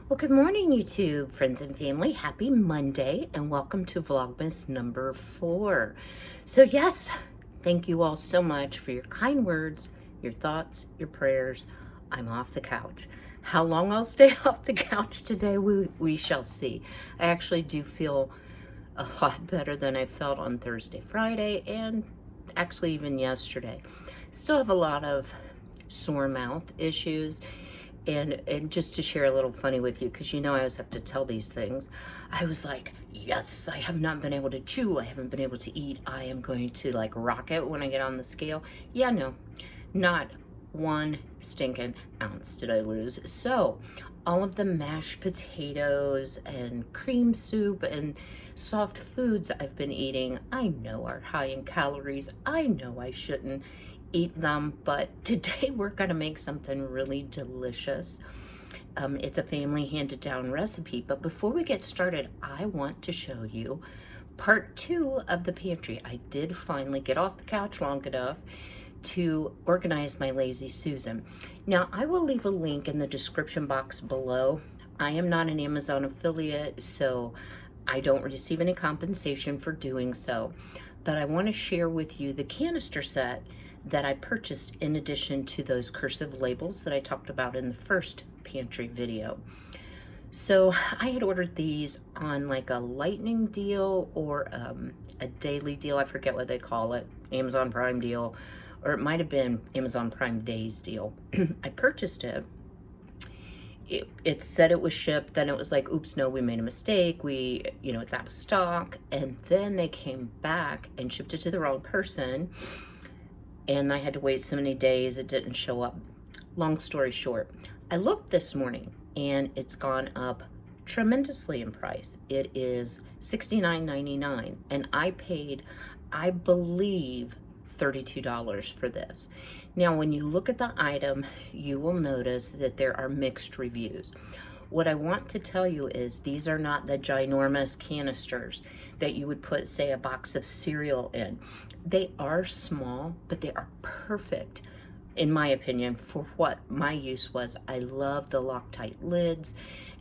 Well, good morning, YouTube friends and family. Happy Monday and welcome to Vlogmas number 4. So yes, thank you all so much for your kind words, your thoughts, your prayers. I'm off the couch. How long I'll stay off the couch today, we shall see. I actually do feel a lot better than I felt on Thursday, Friday, and actually even yesterday. Still have a lot of sore mouth issues. And just to share a little funny with you, because you know I always have to tell these things, I was like, yes, I have not been able to chew. I haven't been able to eat. I am going to like rock it when I get on the scale. Yeah, no, not one stinking ounce did I lose. So all of the mashed potatoes and cream soup and soft foods I've been eating, I know are high in calories. I know I shouldn't eat them, but today we're gonna make something really delicious. It's a family handed down recipe, but before we get started, I want to show you part 2 of the pantry. I did finally get off the couch long enough to organize my Lazy Susan. Now, I will leave a link in the description box below. I am not an Amazon affiliate, so I don't receive any compensation for doing so, but I want to share with you the canister set that I purchased in addition to those cursive labels that I talked about in the first pantry video. So I had ordered these on like a lightning deal or a daily deal. I forget what they call it, Amazon Prime deal, or it might have been Amazon Prime Days deal. I purchased it. It said it was shipped, then it was like, oops, no, we made a mistake. It's out of stock. And then they came back and shipped it to the wrong person. And I had to wait so many days, it didn't show up. Long story short, I looked this morning and it's gone up tremendously in price. It is $69.99 and I paid, I believe, $32 for this. Now, when you look at the item, you will notice that there are mixed reviews. What I want to tell you is these are not the ginormous canisters that you would put, say, a box of cereal in. They are small, but they are perfect, in my opinion, for what my use was. I love the Loctite lids,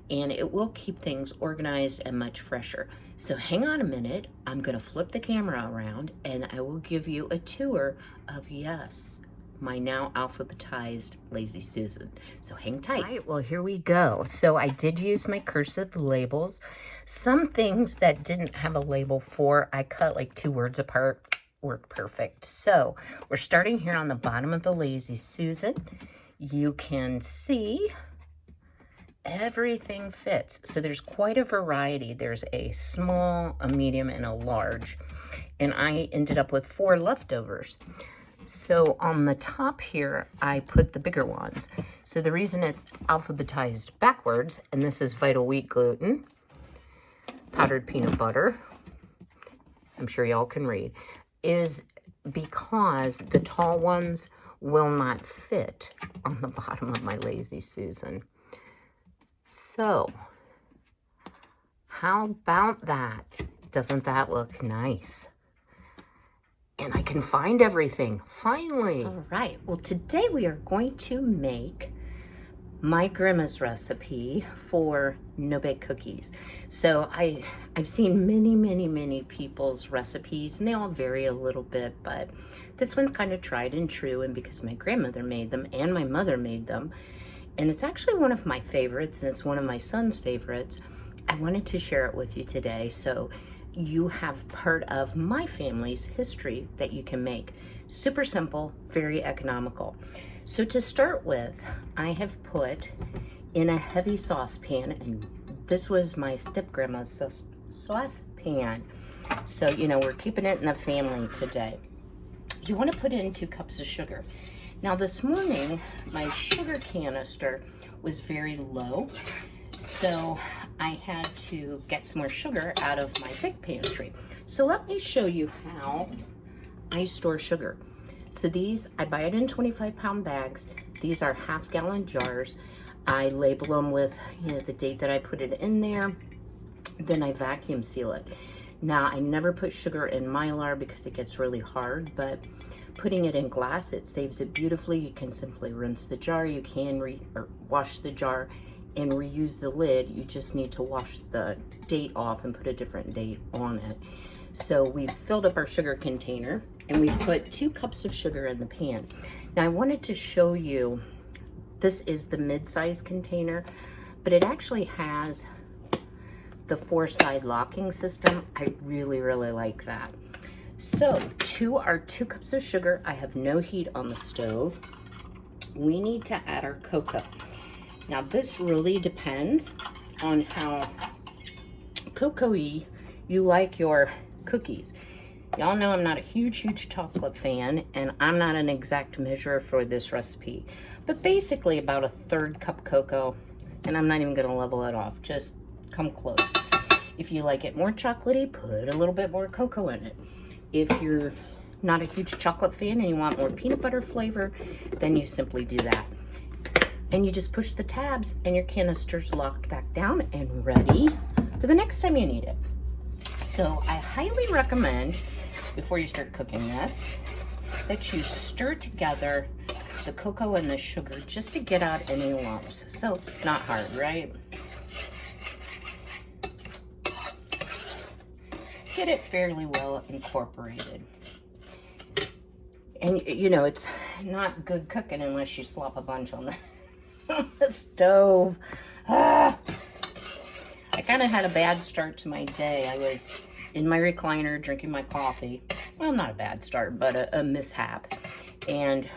and it will keep things organized and much fresher. So hang on a minute, I'm gonna flip the camera around and I will give you a tour of, yes, my now alphabetized Lazy Susan. So hang tight. All right, well, here we go. So I did use my cursive labels. Some things that didn't have a label for, I cut like 2 words apart, worked perfect. So we're starting here on the bottom of the Lazy Susan. You can see everything fits. So there's quite a variety. There's a small, a medium, and a large. And I ended up with 4 leftovers. So on the top here, I put the bigger ones. So the reason it's alphabetized backwards, and this is Vital Wheat gluten, powdered peanut butter, I'm sure y'all can read, is because the tall ones will not fit on the bottom of my Lazy Susan. So how about that? Doesn't that look nice? And I can find everything, finally. All right, well, today we are going to make my grandma's recipe for no-bake cookies. So I've seen many people's recipes, and they all vary a little bit, but this one's kind of tried and true, and because my grandmother made them and my mother made them, and it's actually one of my favorites, and it's one of my son's favorites, I wanted to share it with you today. So you have part of my family's history that you can make. Super simple, very economical. So to start with, I have put in a heavy saucepan, and this was my step-grandma's saucepan. So, we're keeping it in the family today. You want to put in 2 cups of sugar. Now this morning, my sugar canister was very low, so I had to get some more sugar out of my big pantry. So let me show you how I store sugar. So these, I buy it in 25-pound bags. These are half-gallon jars. I label them with the date that I put it in there. Then I vacuum seal it. Now, I never put sugar in Mylar because it gets really hard, but putting it in glass, it saves it beautifully. You can simply rinse the jar. You can wash the jar and reuse the lid. You just need to wash the date off and put a different date on it. So we've filled up our sugar container and we've put 2 cups of sugar in the pan. Now I wanted to show you, this is the mid-size container, but it actually has the 4-side locking system. I really, really like that. So to our 2 cups of sugar, I have no heat on the stove. We need to add our cocoa. Now this really depends on how cocoa-y you like your cookies. Y'all know I'm not a huge chocolate fan, and I'm not an exact measure for this recipe, but basically about a 1/3 cup cocoa, and I'm not even gonna level it off, just come close. If you like it more chocolatey, put a little bit more cocoa in it. If you're not a huge chocolate fan and you want more peanut butter flavor, then you simply do that. And you just push the tabs and your canister's locked back down and ready for the next time you need it. So I highly recommend, before you start cooking this, that you stir together the cocoa and the sugar just to get out any lumps. So not hard, right? Get it fairly well incorporated. And you know, it's not good cooking unless you slop a bunch on the stove. I kind of had a bad start to my day. I was in my recliner drinking my coffee. Well, not a bad start, but a mishap. And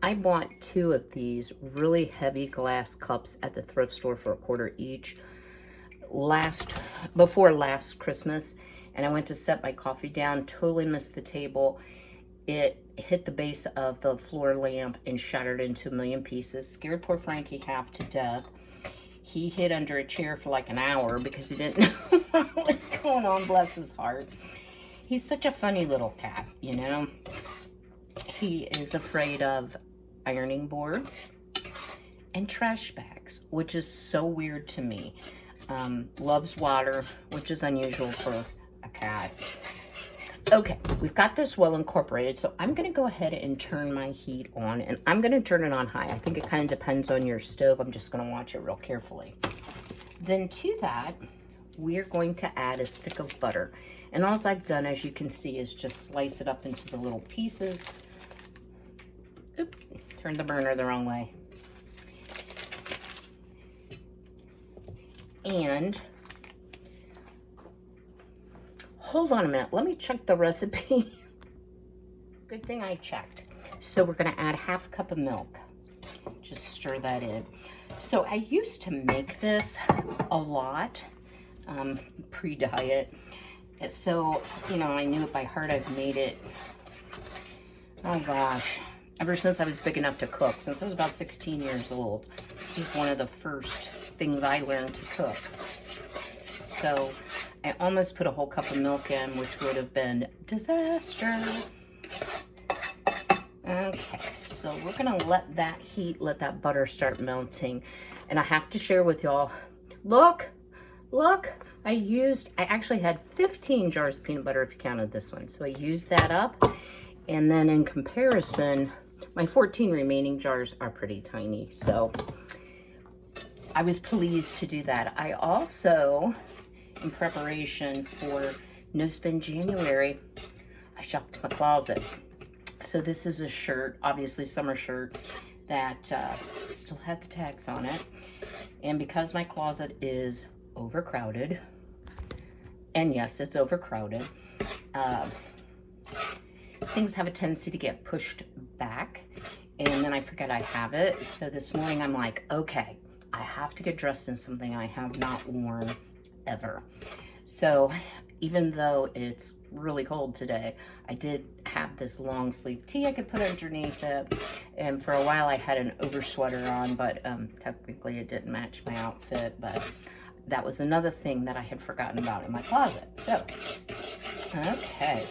I bought 2 of these really heavy glass cups at the thrift store for $1 each before last Christmas, and I went to set my coffee down, totally missed the table. It hit the base of the floor lamp and shattered into a million pieces. Scared poor Frankie half to death. He hid under a chair for like an hour because he didn't know what was going on, bless his heart. He's such a funny little cat, you know. He is afraid of ironing boards and trash bags, which is so weird to me. Loves water, which is unusual for a cat. Okay, we've got this well incorporated, so I'm gonna go ahead and turn my heat on, and I'm gonna turn it on high. I think it kind of depends on your stove. I'm just gonna watch it real carefully. Then to that, we're going to add a stick of butter. And all I've done, as you can see, is just slice it up into the little pieces. Oop, turned the burner the wrong way. And hold on a minute, let me check the recipe. Good thing I checked. So we're gonna add 1/2 cup of milk. Just stir that in. So I used to make this a lot, pre-diet. So, you know, I knew it by heart. I've made it, oh gosh, ever since I was big enough to cook, since I was about 16 years old. This is one of the first things I learned to cook. So I almost put a whole cup of milk in, which would have been disaster. Okay, so we're gonna let that butter start melting. And I have to share with y'all, look, I actually had 15 jars of peanut butter if you counted this one. So I used that up. And then in comparison, my 14 remaining jars are pretty tiny. So I was pleased to do that. I also, in preparation for No Spend January, I shopped my closet. So this is a shirt, obviously summer shirt, that still had the tags on it. And because my closet is overcrowded, and yes, it's overcrowded, things have a tendency to get pushed back, and then I forget I have it. So this morning I'm like, okay, I have to get dressed in something I have not worn ever. So even though it's really cold today, I did have this long sleeve tee I could put underneath it, and for a while I had an over sweater on, but technically it didn't match my outfit, but that was another thing that I had forgotten about in my closet. So, okay,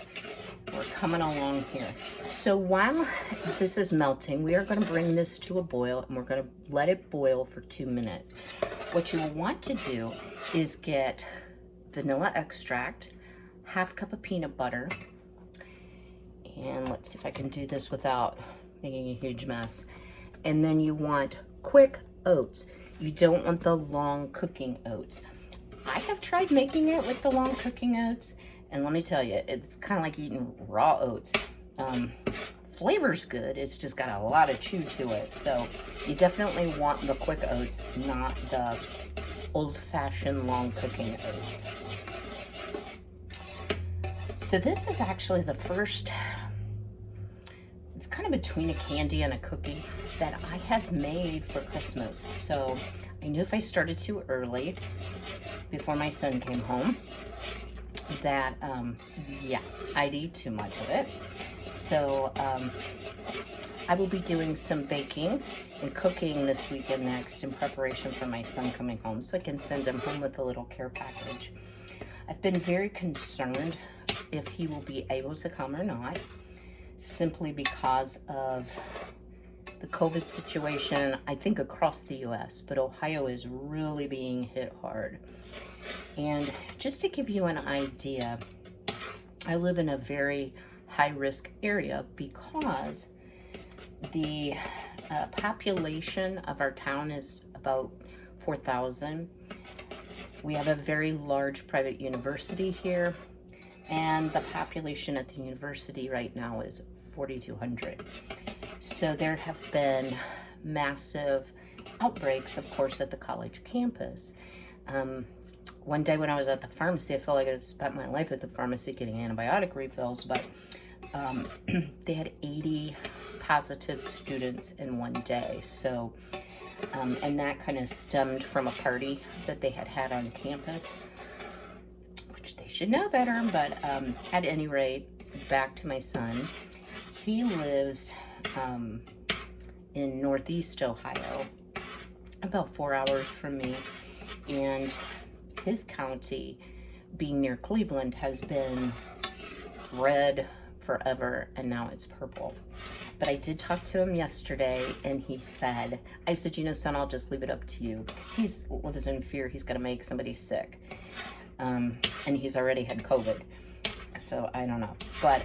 we're coming along here. So while this is melting, we are going to bring this to a boil, and we're going to let it boil for 2 minutes. What you will want to do is get vanilla extract, 1/2 cup of peanut butter, and let's see if I can do this without making a huge mess. And then you want quick oats. you don't want the long cooking oats. I have tried making it with the long cooking oats, and let me tell you, it's kind of like eating raw oats. Flavor's good, it's just got a lot of chew to it. So you definitely want the quick oats, not the old-fashioned long cooking oats. So this is actually the first, it's kind of between a candy and a cookie that I have made for Christmas. So I knew if I started too early, before my son came home, that, yeah, I'd eat too much of it. So I will be doing some baking and cooking this weekend next in preparation for my son coming home, so I can send him home with a little care package. I've been very concerned if he will be able to come or not, simply because of the COVID situation, I think across the US, but Ohio is really being hit hard. And just to give you an idea, I live in a very high-risk area because the population of our town is about 4,000. We have a very large private university here, and the population at the university right now is 4,200. So there have been massive outbreaks, of course, at the college campus. One day when I was at the pharmacy, I felt like I had spent my life at the pharmacy getting antibiotic refills, but they had 80 positive students in one day. So, and that kind of stemmed from a party that they had on campus, which they should know better. But at any rate, back to my son. He lives in Northeast Ohio, about 4 hours from me, and his county, being near Cleveland, has been red forever, and now it's purple. But I did talk to him yesterday, and he said, I said, you know, son, I'll just leave it up to you, because he lives in fear he's going to make somebody sick. And he's already had COVID, so I don't know. But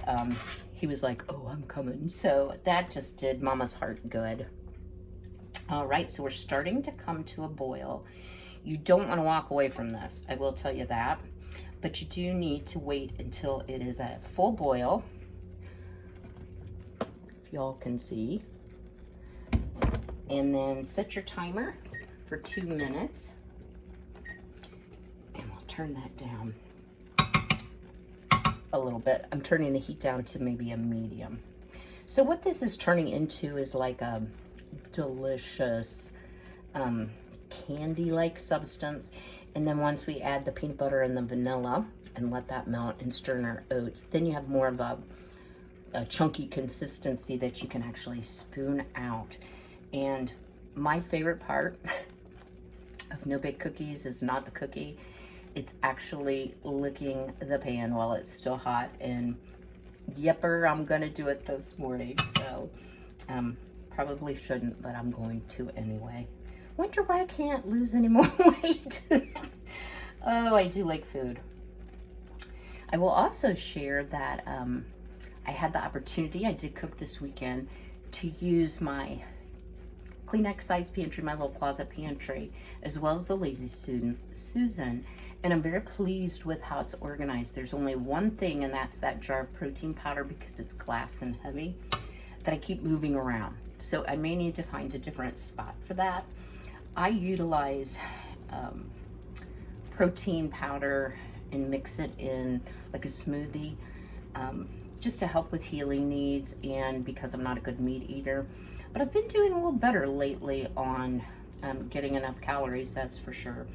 he was like, oh, I'm coming. So that just did Mama's heart good. All right, so we're starting to come to a boil. You don't want to walk away from this, I will tell you that. But you do need to wait until it is at full boil. If y'all can see. And then set your timer for 2 minutes. And we'll turn that down a little bit. I'm turning the heat down to maybe a medium. So what this is turning into is like a delicious candy-like substance. And then once we add the peanut butter and the vanilla and let that melt and stir in our oats, then you have more of a chunky consistency that you can actually spoon out. And my favorite part of no bake cookies is not the cookie. It's actually licking the pan while it's still hot. And yepper, I'm gonna do it this morning. So probably shouldn't, but I'm going to anyway. Wonder why I can't lose any more weight. Oh, I do like food. I will also share that I had the opportunity, I did cook this weekend, to use my Kleenex size pantry, my little closet pantry, as well as the Lazy Susan. And I'm very pleased with how it's organized. There's only one thing, and that's that jar of protein powder, because it's glass and heavy, that I keep moving around. So I may need to find a different spot for that. I utilize protein powder and mix it in like a smoothie, just to help with healing needs, and because I'm not a good meat eater. But I've been doing a little better lately on getting enough calories, that's for sure.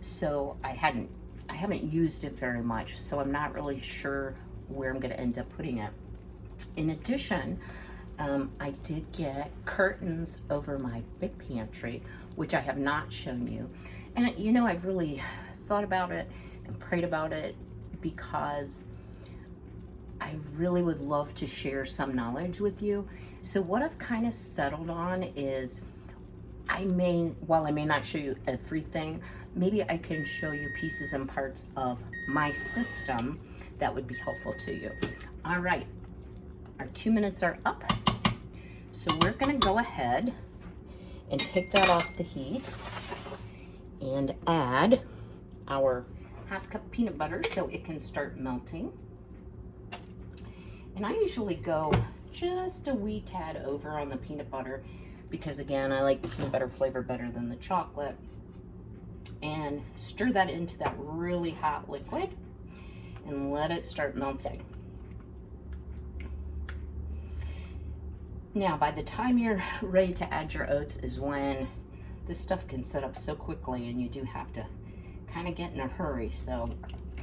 So I haven't used it very much, so I'm not really sure where I'm gonna end up putting it. In addition, I did get curtains over my big pantry, which I have not shown you. And you know, I've really thought about it and prayed about it, because I really would love to share some knowledge with you. So what I've kind of settled on is, while I may not show you everything, maybe I can show you pieces and parts of my system that would be helpful to you. All right, our 2 minutes are up. So we're gonna go ahead and take that off the heat. and add our half cup peanut butter so it can start melting. And I usually go just a wee tad over on the peanut butter because, again, I like the peanut butter flavor better than the chocolate. And stir that into that really hot liquid and let it start melting. Now, by the time you're ready to add your oats is when this stuff can set up so quickly and you do have to kind of get in a hurry. So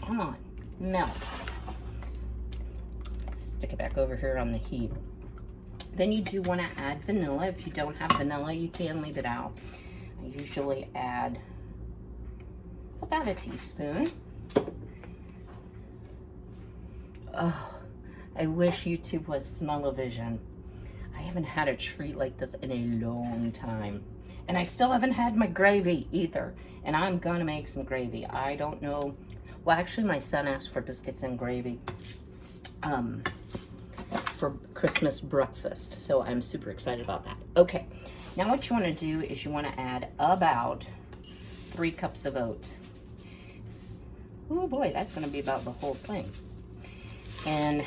come on, melt. Stick it back over here on the heat. Then you do want to add vanilla. If you don't have vanilla, you can leave it out. I usually add about a teaspoon. Oh, I wish YouTube was smell-o-vision. I haven't had a treat like this in a long time. And I still haven't had my gravy either. And I'm gonna make some gravy. I don't know. Well, actually, my son asked for biscuits and gravy for Christmas breakfast. So I'm super excited about that. Okay, now what you wanna do is you wanna add about 3 cups of oats. Oh boy, that's gonna be about the whole thing. And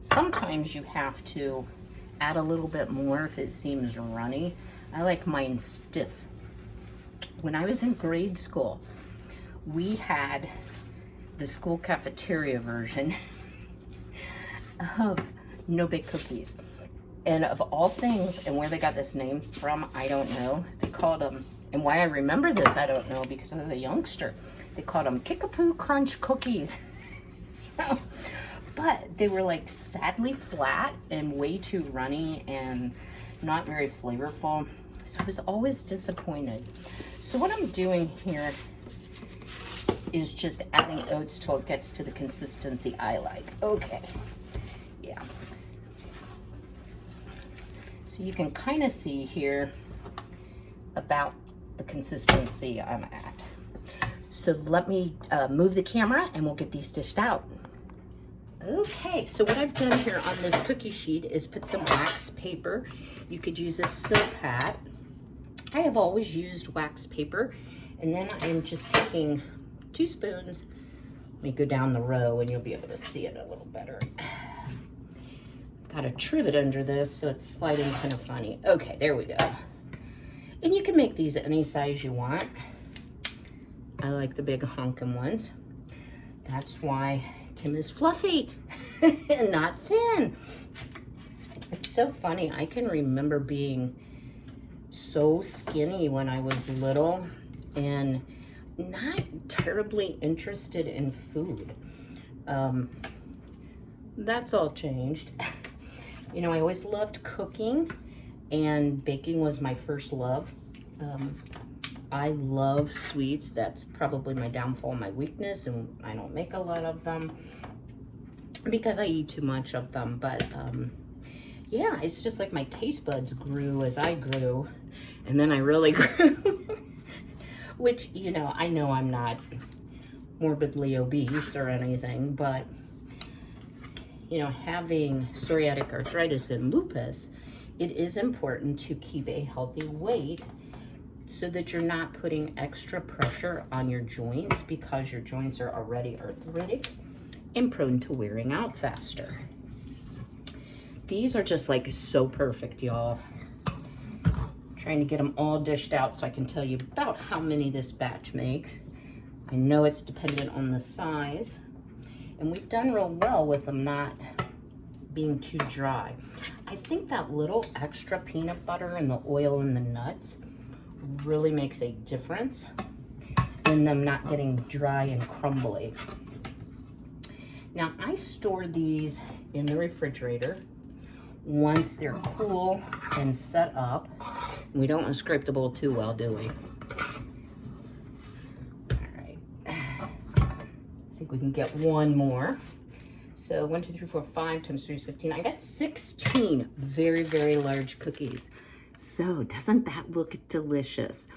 sometimes you have to add a little bit more if it seems runny. I like mine stiff. When I was in grade school, we had the school cafeteria version of No Bake Cookies. And of all things, and where they got this name from, I don't know. They called them, and why I remember this, I don't know, because I was a youngster. They called them Kickapoo Crunch Cookies. So, but they were like sadly flat and way too runny and not very flavorful. So I was always disappointed. So what I'm doing here is just adding oats till it gets to the consistency I like. Okay, yeah. So you can kind of see here about the consistency I'm at. So let me move the camera and we'll get these dished out. Okay, so what I've done here on this cookie sheet is put some wax paper. You could use a silk hat. I have always used wax paper, and then I'm just taking 2 spoons. Let me go down the row and you'll be able to see it a little better. Got a trivet under this, so it's sliding kind of funny. Okay, there we go. And you can make these any size you want. I like the big honking ones. That's why Kim is fluffy and not thin. It's so funny. I can remember being so skinny when I was little and not terribly interested in food. That's all changed. You know, I always loved cooking, and baking was my first love. I love sweets. That's probably my downfall, my weakness, and I don't make a lot of them because I eat too much of them. But yeah, it's just like my taste buds grew as I grew, and then I really grew. Which, you know I'm not morbidly obese or anything, but you know, having psoriatic arthritis and lupus, it is important to keep a healthy weight so that you're not putting extra pressure on your joints, because your joints are already arthritic and prone to wearing out faster. These are just like so perfect, y'all. Trying to get them all dished out so I can tell you about how many this batch makes. I know it's dependent on the size, and we've done real well with them not being too dry. I think that little extra peanut butter and the oil and the nuts really makes a difference in them not getting dry and crumbly. Now, I store these in the refrigerator. Once they're cool and set up, we don't want to scrape the bowl too well, do we? All right. I think we can get one more. So 1, 2, 3, 4, 5 times 3 is 15. I got 16 very, very large cookies. So doesn't that look delicious?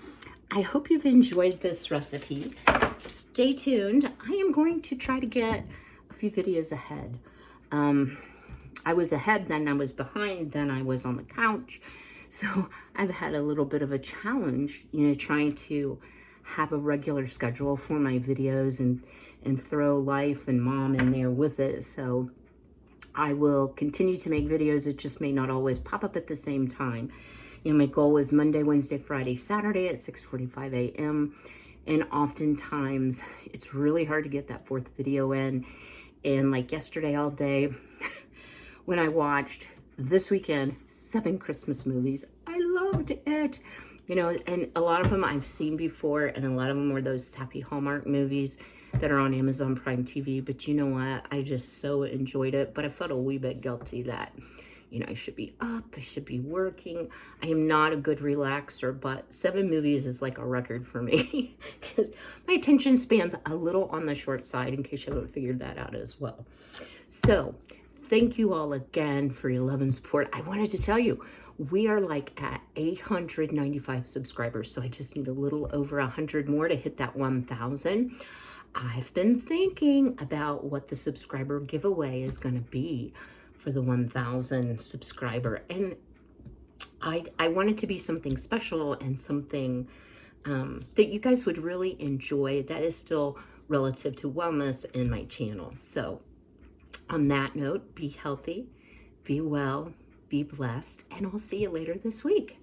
I hope you've enjoyed this recipe. Stay tuned. I am going to try to get a few videos ahead. I was ahead, then I was behind, then I was on the couch. So I've had a little bit of a challenge, you know, trying to have a regular schedule for my videos and throw life and mom in there with it. So I will continue to make videos. It just may not always pop up at the same time. You know, my goal is Monday, Wednesday, Friday, Saturday at 6:45 a.m. And oftentimes it's really hard to get that fourth video in. And like yesterday all day, when I watched this weekend 7 Christmas movies, I loved it. You know, and a lot of them I've seen before, and a lot of them were those sappy Hallmark movies that are on Amazon Prime TV. But you know what? I just so enjoyed it. But I felt a wee bit guilty that, you know, I should be up, I should be working. I am not a good relaxer, but 7 movies is like a record for me because my attention span's a little on the short side, in case you haven't figured that out as well. So thank you all again for your love and support. I wanted to tell you, we are like at 895 subscribers, so I just need a little over 100 more to hit that 1,000. I've been thinking about what the subscriber giveaway is going to be for the 1,000 subscriber, and I want it to be something special and something that you guys would really enjoy, that is still relative to wellness in my channel. So on that note, be healthy, be well, be blessed, and I'll see you later this week.